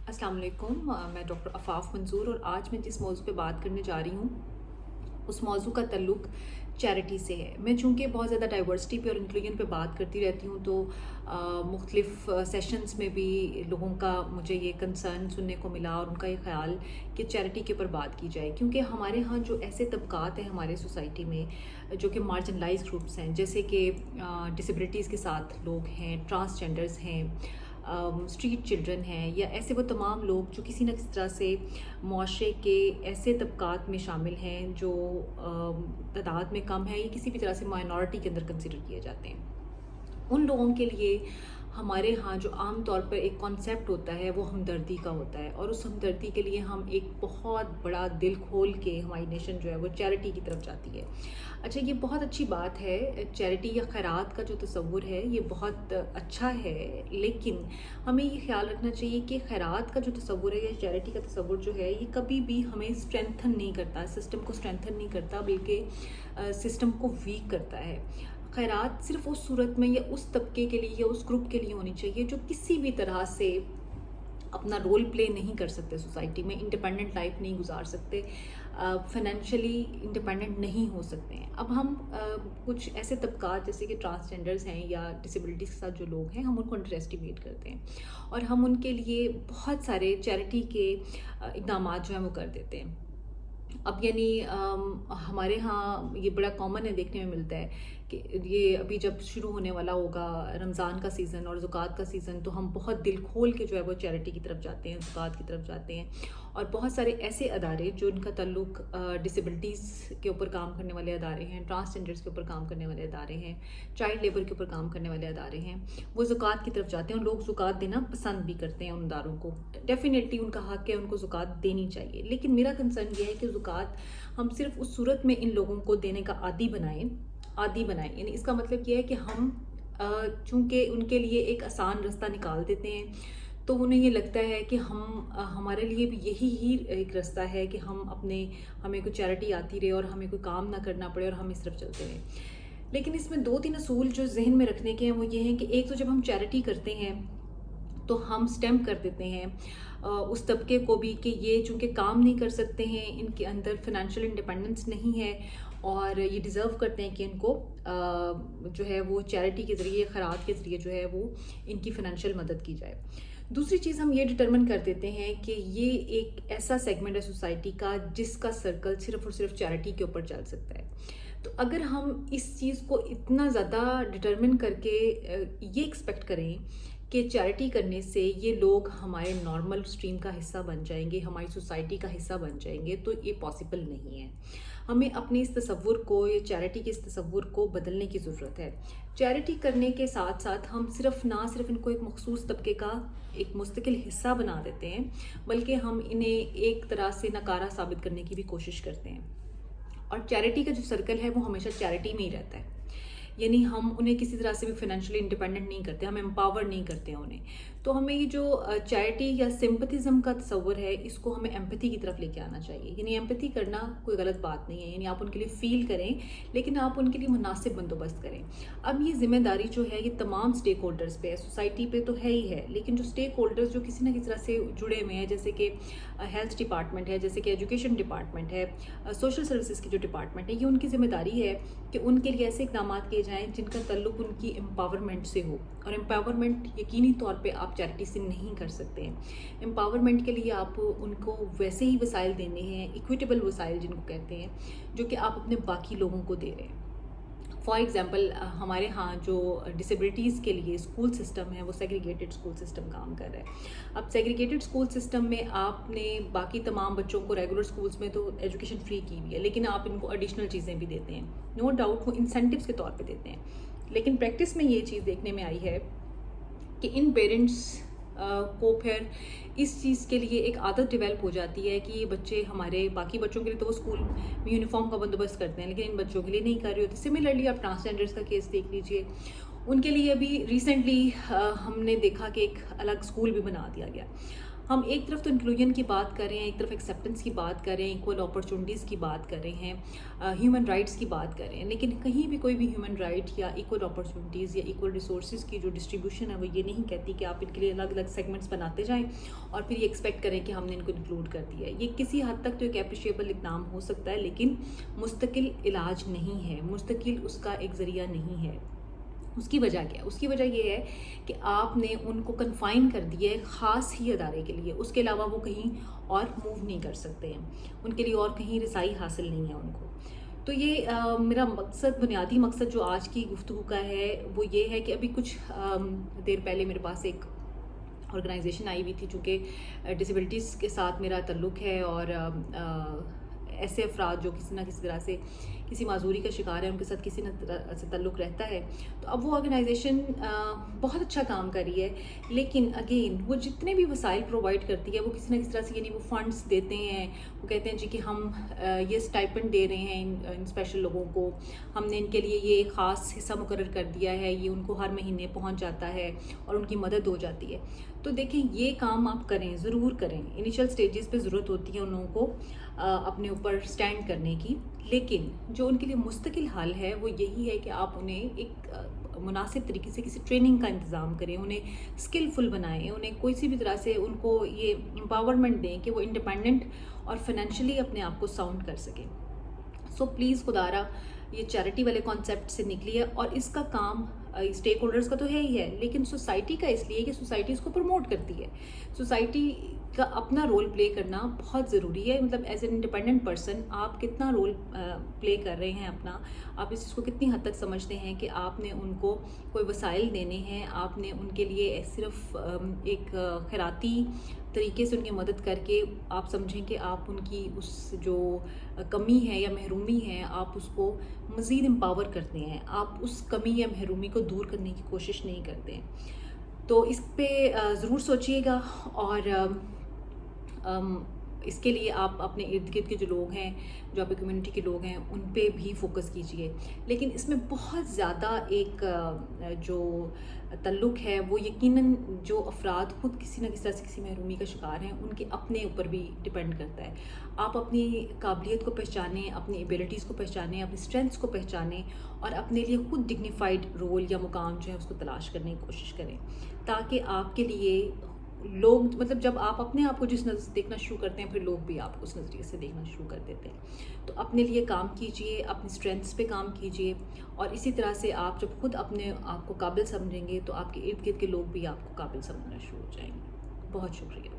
अस्सलाम वालेकुम। मैं डॉक्टर आफाफ मंसूर और आज मैं जिस मौजू पे बात करने जा रही हूँ उस मौजू का ताल्लुक चैरिटी से है। मैं चूँकि बहुत ज़्यादा डाइवर्सिटी पे और इंक्लूजन पे बात करती रहती हूँ तो मुख्तलिफ़ सेशंस में भी लोगों का मुझे ये कंसर्न सुनने को मिला और उनका ये ख़्याल कि चैरिटी के ऊपर बात की जाए, क्योंकि हमारे यहाँ जो ऐसे तबकात हैं हमारे सोसाइटी में जो कि मार्जिनलाइज ग्रुप्स हैं, जैसे कि डिसेबिलिटीज़ के साथ लोग हैं, ट्रांसजेंडर्स हैं, स्ट्रीट चिल्ड्रन हैं, या ऐसे वो तमाम लोग जो किसी न किसी तरह से मुआशरे के ऐसे तबकात में शामिल हैं जो तादाद में कम है या किसी भी तरह से माइनॉरिटी के अंदर कंसिडर किए जाते हैं। उन लोगों के लिए हमारे यहाँ जो आम तौर पर एक कॉन्सेप्ट होता है वो हमदर्दी का होता है, और उस हमदर्दी के लिए हम एक बहुत बड़ा दिल खोल के हमारी नेशन जो है वो चैरिटी की तरफ जाती है। अच्छा, ये बहुत अच्छी बात है, चैरिटी या खैरात का जो तसव्वुर है ये बहुत अच्छा है, लेकिन हमें ये ख्याल रखना चाहिए कि खैरात का जो तसव्वुर है या चैरिटी का तसव्वुर जो है ये कभी भी हमें स्ट्रेंथन नहीं करता, सिस्टम को स्ट्रेंथन नहीं करता, बल्कि सिस्टम को वीक करता है। खैरात सिर्फ उस सूरत में या उस तबके के लिए या उस ग्रुप के लिए होनी चाहिए जो किसी भी तरह से अपना रोल प्ले नहीं कर सकते, सोसाइटी में इंडिपेंडेंट लाइफ नहीं गुजार सकते, फाइनेंशियली इंडिपेंडेंट नहीं हो सकते हैं। अब हम कुछ ऐसे तबकात जैसे कि ट्रांसजेंडर्स हैं या डिसेबिलिटीज़ के साथ जो लोग हैं हम उनको अंडर एस्टिमेट करते हैं और हम उनके लिए बहुत सारे चैरिटी के इक़दामात जो हैं वो कर देते हैं। अब यानी हमारे यहाँ ये बड़ा कॉमन है, देखने में मिलता है कि ये अभी जब शुरू होने वाला होगा रमज़ान का सीज़न और ज़कात का सीज़न, तो हम बहुत दिल खोल के जो है वो चैरिटी की तरफ जाते हैं, ज़कात की तरफ जाते हैं। और बहुत सारे ऐसे अदारे जो इनका ताल्लुक डिसेबिलिटीज़ के ऊपर काम करने वाले अदारे हैं, ट्रांसजेंडर्स के ऊपर काम करने वाले अदारे हैं, चाइल्ड लेबर के ऊपर काम करने वाले अदारे हैं, वो ज़कात की तरफ जाते हैं और लोग ज़कात देना पसंद भी करते हैं उन अदारों को। डेफिनेटली उनका हक़ है, उनको ज़कात देनी चाहिए, लेकिन मेरा कंसर्न ये है कि ज़कात हम सिर्फ उस सूरत में इन लोगों को देने का आदी बनाएं। यानी इसका मतलब ये है कि हम चूँकि उनके लिए एक आसान रास्ता निकाल देते हैं तो उन्हें ये लगता है कि हमारे लिए भी यही ही एक रास्ता है कि हमें कोई चैरिटी आती रहे और हमें कोई काम ना करना पड़े और हम इस तरफ चलते रहें। लेकिन इसमें 2-3 असूल जो जहन में रखने के हैं वो ये हैं कि एक तो जब हम चैरिटी करते हैं तो हम स्टैम्प कर देते हैं उस तबके को भी कि ये चूँकि काम नहीं कर सकते हैं, इनके अंदर फाइनेंशियल इंडिपेंडेंस नहीं है और ये डिज़र्व करते हैं कि इनको जो है वो चैरिटी के ज़रिए, खैरात के ज़रिए जो है वो इनकी फाइनेंशियल मदद की जाए। दूसरी चीज़ हम ये डिटरमिन कर देते हैं कि ये एक ऐसा सेगमेंट है सोसाइटी का जिसका सर्कल सिर्फ़ और सिर्फ चैरिटी के ऊपर चल सकता है। तो अगर हम इस चीज़ को इतना ज़्यादा डिटरमिन करके ये एक्सपेक्ट करें कि चैरिटी करने से ये लोग हमारे नॉर्मल स्ट्रीम का हिस्सा बन जाएंगे, हमारी सोसाइटी का हिस्सा बन जाएंगे, तो ये पॉसिबल नहीं है। हमें अपने इस तसव्वुर को या चैरिटी के इस तसव्वुर को बदलने की ज़रूरत है। चैरिटी करने के साथ साथ हम ना सिर्फ इनको एक मखसूस तबके का एक मुस्तकिल हिस्सा बना देते हैं, बल्कि हम इन्हें एक तरह से नकारा साबित करने की भी कोशिश करते हैं। और चैरिटी का जो सर्कल है वो हमेशा चैरिटी में ही रहता है, यानी हम उन्हें किसी तरह से भी फाइनेंशियली इंडिपेंडेंट नहीं करते, हम एम्पावर नहीं करते हैं उन्हें। तो हमें ये जो चैरिटी या सिंपैथिज्म का तस्वर है इसको हमें एम्पैथी की तरफ लेके आना चाहिए। यानी एम्पैथी करना कोई गलत बात नहीं है, यानी आप उनके लिए फ़ील करें, लेकिन आप उनके लिए मुनासिब बंदोबस्त करें। अब ये ज़िम्मेदारी जो है ये तमाम स्टेक होल्डर्स पे है, सोसाइटी पे तो है ही है, लेकिन जो स्टेक होल्डर्स जो किसी न किसी तरह से जुड़े हुए हैं, जैसे कि हेल्थ डिपार्टमेंट है, जैसे कि एजुकेशन डिपार्टमेंट है, सोशल सर्विसेज की जो डिपार्टमेंट है, ये उनकी ज़िम्मेदारी है कि उनके लिए ऐसे इक़दाम किए जाएँ जिनका ताल्लुक उनकी एम्पावरमेंट से हो। और एम्पावरमेंट यकीनी तौर पे आप चैरिटी से नहीं कर सकते हैं। एम्पावरमेंट के लिए आप उनको वैसे ही वसाइल देने हैं, इक्विटेबल वसाइल जिनको कहते हैं, जो कि आप अपने बाकी लोगों को दे रहे हैं। फॉर एग्ज़ाम्पल हमारे यहाँ जो डिसेबिलिटीज़ के लिए स्कूल सिस्टम है वो सेग्रीगेटेड स्कूल सिस्टम काम कर रहा है। अब सेग्रीगेटेड स्कूल सिस्टम में आपने बाकी तमाम बच्चों को रेगुलर स्कूल्स में तो एजुकेशन फ्री की हुई है, लेकिन आप इनको एडिशनल चीज़ें भी देते हैं। नो डाउट वो इंसेंटिव्स के तौर पे देते हैं, लेकिन प्रैक्टिस में ये चीज़ देखने में आई है कि इन पेरेंट्स को फिर इस चीज़ के लिए एक आदत डेवलप हो जाती है कि ये बच्चे हमारे बाकी बच्चों के लिए तो वो स्कूल में यूनिफॉर्म का बंदोबस्त करते हैं, लेकिन इन बच्चों के लिए नहीं कर रहे होते। सिमिलरली आप ट्रांसजेंडर्स का केस देख लीजिए, उनके लिए अभी रिसेंटली हमने देखा कि एक अलग स्कूल भी बना दिया गया। ہم ایک طرف تو انکلوژن کی بات کر رہے ہیں، ایک طرف ایکسیپٹنس کی بات کر رہے ہیں، ایکول اپرچونٹیز کی بات کر رہے ہیں، ہیومن رائٹس کی بات کر رہے ہیں، لیکن کہیں بھی کوئی بھی ہیومن رائٹ یا ایکول اپرچونٹیز یا ایکول ریسورسز کی جو ڈسٹریبیوشن ہے وہ یہ نہیں کہتی کہ آپ ان کے لیے الگ الگ سیگمنٹس بناتے جائیں اور پھر یہ ایکسپیکٹ کریں کہ ہم نے ان کو انکلوڈ کر دیا ہے. یہ کسی حد تک تو ایک اپریشیبل اقدام ہو سکتا ہے، لیکن مستقل علاج نہیں ہے، مستقل اس کا ایک ذریعہ نہیں ہے. اس کی وجہ کیا ہے؟ اس کی وجہ یہ ہے کہ آپ نے ان کو کنفائن کر دیا ہے خاص ہی ادارے کے لیے، اس کے علاوہ وہ کہیں اور موو نہیں کر سکتے ہیں، ان کے لیے اور کہیں رسائی حاصل نہیں ہے ان کو. تو یہ میرا مقصد، بنیادی مقصد جو آج کی گفتگو کا ہے وہ یہ ہے کہ ابھی کچھ دیر پہلے میرے پاس ایک آرگنائزیشن آئی ہوئی تھی، چونکہ ڈسیبلٹیز کے ساتھ میرا تعلق ہے اور ایسے افراد جو کسی نہ کسی طرح سے کسی معذوری کا شکار ہے، ان کے ساتھ کسی نہ طرح سے تعلق رہتا ہے. تو اب وہ آرگنائزیشن بہت اچھا کام کر رہی ہے، لیکن اگین وہ جتنے بھی وسائل پرووائڈ کرتی ہے وہ کسی نہ کسی طرح سے، یعنی وہ فنڈس دیتے ہیں، وہ کہتے ہیں جی کہ ہم یہ اسٹائپنڈ دے رہے ہیں ان اسپیشل لوگوں کو، ہم نے ان کے لیے یہ خاص حصہ مقرر کر دیا ہے، یہ ان کو ہر مہینے پہنچ جاتا ہے اور ان کی مدد ہو جاتی ہے. تو دیکھیں یہ کام آپ کریں، ضرور کریں. انیشیل سٹیجز پہ ضرورت ہوتی ہے ان لوگوں کو اپنے اوپر سٹینڈ کرنے کی، لیکن جو ان کے لیے مستقل حل ہے وہ یہی ہے کہ آپ انہیں ایک مناسب طریقے سے کسی ٹریننگ کا انتظام کریں، انہیں اسکلفل بنائیں، انہیں کوئی سی بھی طرح سے ان کو یہ امپاورمنٹ دیں کہ وہ انڈیپینڈنٹ اور فائنینشلی اپنے آپ کو ساؤنڈ کر سکیں. سو پلیز خدارا یہ چیریٹی والے کانسیپٹ سے نکلی ہے، اور اس کا کام اسٹیک ہولڈرز کا تو ہے ہی ہے، لیکن سوسائٹی کا اس لیے کہ سوسائٹی اس کو پروموٹ کرتی ہے. سوسائٹی کا اپنا رول پلے کرنا بہت ضروری ہے. مطلب ایز این انڈیپینڈنٹ پرسن آپ کتنا رول پلے کر رہے ہیں اپنا، آپ اس چیز کو کتنی حد تک سمجھتے ہیں کہ آپ نے ان کو کوئی وسائل دینے ہیں، آپ نے ان کے لیے صرف ایک خیراتی طریقے سے ان کی مدد کر کے آپ سمجھیں کہ آپ ان کی اس جو کمی ہے یا محرومی ہے آپ اس کو مزید امپاور کرتے ہیں، آپ اس کمی یا محرومی کو دور کرنے کی کوشش نہیں کرتے ہیں. تو اس پہ ضرور سوچیے گا، اور اس کے لیے آپ اپنے ارد گرد کے جو لوگ ہیں، جو آپ کی کمیونٹی کے لوگ ہیں، ان پہ بھی فوکس کیجئے. لیکن اس میں بہت زیادہ ایک جو تعلق ہے وہ یقیناً جو افراد خود کسی نہ کسی طرح سے کسی محرومی کا شکار ہیں ان کے اپنے اوپر بھی ڈپینڈ کرتا ہے. آپ اپنی قابلیت کو پہچانیں، اپنی ایبلٹیز کو پہچانیں، اپنی اسٹرینتھس کو پہچانیں، اور اپنے لیے خود ڈگنیفائڈ رول یا مقام جو ہے اس کو تلاش کرنے کی کوشش کریں، تاکہ آپ کے لیے لوگ، مطلب جب آپ اپنے آپ کو جس نظر سے دیکھنا شروع کرتے ہیں پھر لوگ بھی آپ کو اس نظریے سے دیکھنا شروع کر دیتے ہیں. تو اپنے لیے کام کیجئے، اپنی اسٹرینتھس پہ کام کیجئے، اور اسی طرح سے آپ جب خود اپنے آپ کو قابل سمجھیں گے تو آپ کے ارد گرد کے لوگ بھی آپ کو قابل سمجھنا شروع ہو جائیں گے. بہت شکریہ.